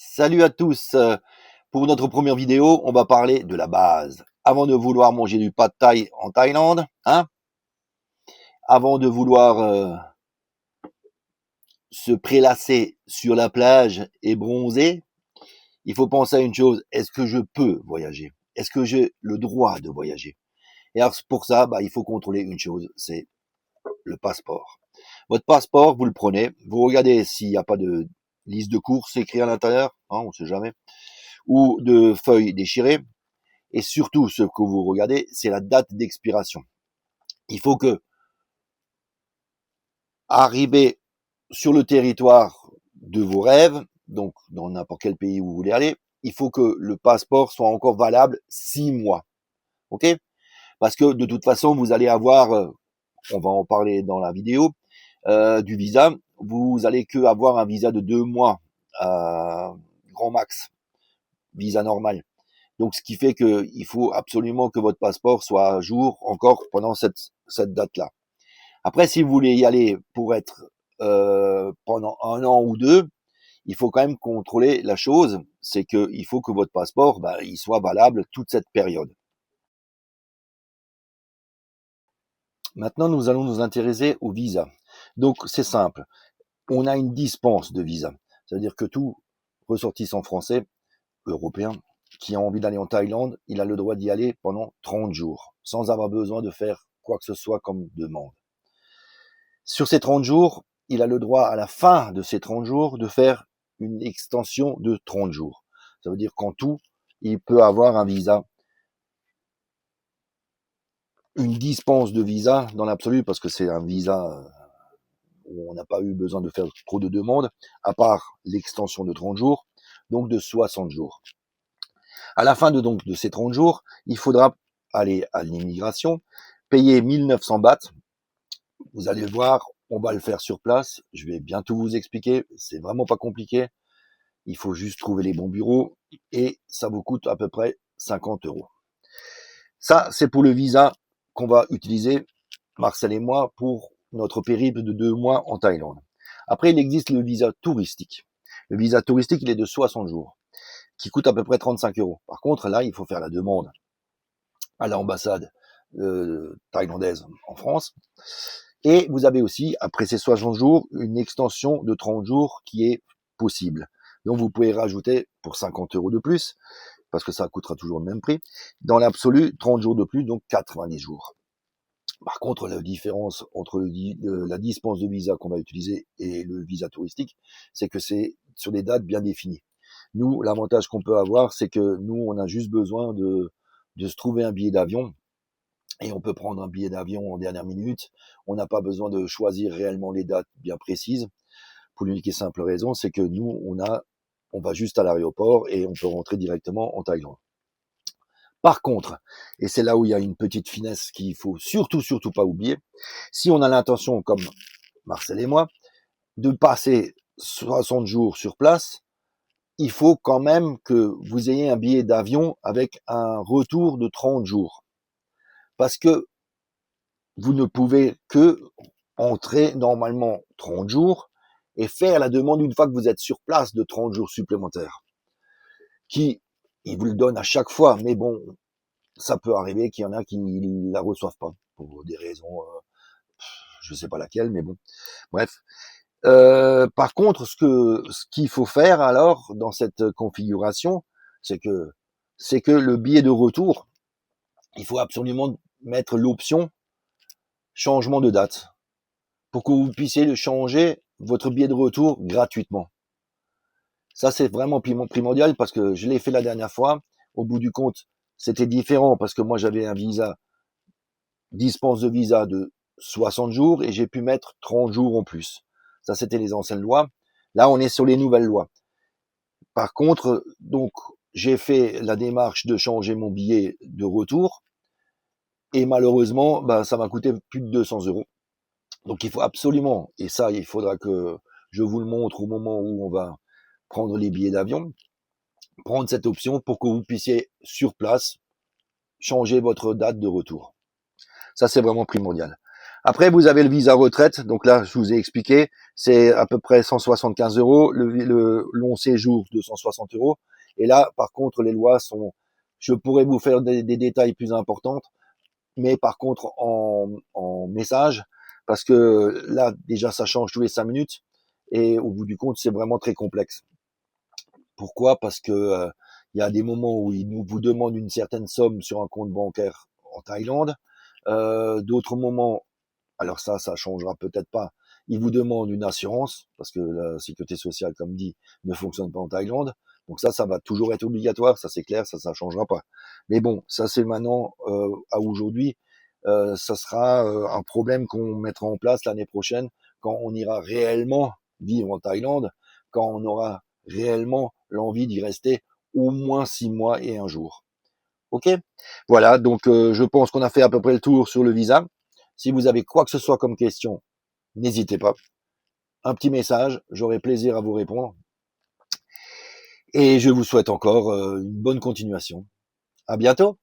Salut à tous. Pour notre première vidéo, on va parler de la base. Avant de vouloir manger du pad thai en Thaïlande, hein, avant de vouloir se prélasser sur la plage et bronzer, il faut penser à une chose. Est-ce que je peux voyager? Est-ce que j'ai le droit de voyager? Et alors pour ça, il faut contrôler une chose, c'est le passeport. Votre passeport, vous le prenez, vous regardez s'il n'y a pas de liste de courses écrite à l'intérieur, on ne sait jamais, ou de feuilles déchirées. Et surtout, ce que vous regardez, c'est la date d'expiration. Il faut que, arrivé sur le territoire de vos rêves, donc dans n'importe quel pays où vous voulez aller, il faut que le passeport soit encore valable 6 mois. Ok? Parce que de toute façon, vous allez avoir, on va en parler dans la vidéo, du visa. Vous allez que avoir un visa de 2 mois, grand max, visa normal. Donc, ce qui fait qu'il faut absolument que votre passeport soit à jour encore pendant cette date-là. Après, si vous voulez y aller pour être pendant 1 an ou 2, il faut quand même contrôler la chose, c'est qu'il faut que votre passeport, il soit valable toute cette période. Maintenant, nous allons nous intéresser au visa. Donc, c'est simple. On a une dispense de visa. C'est-à-dire que tout ressortissant français, européen, qui a envie d'aller en Thaïlande, il a le droit d'y aller pendant 30 jours, sans avoir besoin de faire quoi que ce soit comme demande. Sur ces 30 jours, il a le droit, à la fin de ces 30 jours, de faire une extension de 30 jours. Ça veut dire qu'en tout, il peut avoir un visa, une dispense de visa dans l'absolu, parce que c'est un visa où on n'a pas eu besoin de faire trop de demandes, à part l'extension de 30 jours, donc de 60 jours. À la fin de ces 30 jours, il faudra aller à l'immigration, payer 1900 bahts. Vous allez voir, on va le faire sur place. Je vais bientôt vous expliquer. C'est vraiment pas compliqué. Il faut juste trouver les bons bureaux et ça vous coûte à peu près 50 €. Ça, c'est pour le visa qu'on va utiliser, Marcel et moi, pour notre périple de 2 mois en Thaïlande. Après, il existe le visa touristique. Le visa touristique, il est de 60 jours, qui coûte à peu près 35 €. Par contre, là, il faut faire la demande à l'ambassade thaïlandaise en France. Et vous avez aussi, après ces 60 jours, une extension de 30 jours qui est possible. Donc vous pouvez rajouter pour 50 € de plus, parce que ça coûtera toujours le même prix. Dans l'absolu, 30 jours de plus, donc 90 jours. Par contre, la différence entre la dispense de visa qu'on va utiliser et le visa touristique, c'est que c'est sur des dates bien définies. Nous, l'avantage qu'on peut avoir, c'est que nous, on a juste besoin de se trouver un billet d'avion et on peut prendre un billet d'avion en dernière minute. On n'a pas besoin de choisir réellement les dates bien précises. Pour l'unique et simple raison, c'est que nous, on va juste à l'aéroport et on peut rentrer directement en Thaïlande. Par contre, et c'est là où il y a une petite finesse qu'il faut surtout pas oublier, si on a l'intention, comme Marcel et moi, de passer 60 jours sur place, il faut quand même que vous ayez un billet d'avion avec un retour de 30 jours. Parce que vous ne pouvez que entrer normalement 30 jours et faire la demande une fois que vous êtes sur place de 30 jours supplémentaires. Qui, ils vous le donnent à chaque fois, mais bon, ça peut arriver qu'il y en a qui ne la reçoivent pas pour des raisons, je sais pas laquelle, mais bon, bref. Par contre, ce qu'il faut faire alors dans cette configuration, c'est que le billet de retour, il faut absolument mettre l'option changement de date pour que vous puissiez le changer votre billet de retour gratuitement. Ça, c'est vraiment primordial parce que je l'ai fait la dernière fois. Au bout du compte, c'était différent parce que moi, j'avais un visa, dispense de visa de 60 jours et j'ai pu mettre 30 jours en plus. Ça, c'était les anciennes lois. Là, on est sur les nouvelles lois. Par contre, donc, j'ai fait la démarche de changer mon billet de retour et malheureusement, ça m'a coûté plus de 200 €. Donc, il faut absolument, et ça, il faudra que je vous le montre au moment où on va prendre les billets d'avion, prendre cette option pour que vous puissiez, sur place, changer votre date de retour. Ça, c'est vraiment primordial. Après, vous avez le visa retraite. Donc là, je vous ai expliqué, c'est à peu près 175 euros. Le long séjour, 260 euros. Et là, par contre, les lois sont, je pourrais vous faire des détails plus importants, mais par contre en message, parce que là, déjà, ça change tous les 5 minutes. Et au bout du compte, c'est vraiment très complexe. Pourquoi? Parce que il y a des moments où ils vous demandent une certaine somme sur un compte bancaire en Thaïlande. D'autres moments, alors ça changera peut-être pas. Ils vous demandent une assurance, parce que la sécurité sociale, comme dit, ne fonctionne pas en Thaïlande. Donc ça va toujours être obligatoire, ça c'est clair, ça changera pas. Mais bon, ça c'est maintenant, à aujourd'hui, ça sera un problème qu'on mettra en place l'année prochaine, quand on ira réellement vivre en Thaïlande, quand on aura réellement l'envie d'y rester au moins 6 mois et un jour. Ok? Voilà, donc je pense qu'on a fait à peu près le tour sur le visa. Si vous avez quoi que ce soit comme question, n'hésitez pas. Un petit message, j'aurai plaisir à vous répondre. Et je vous souhaite encore une bonne continuation. À bientôt!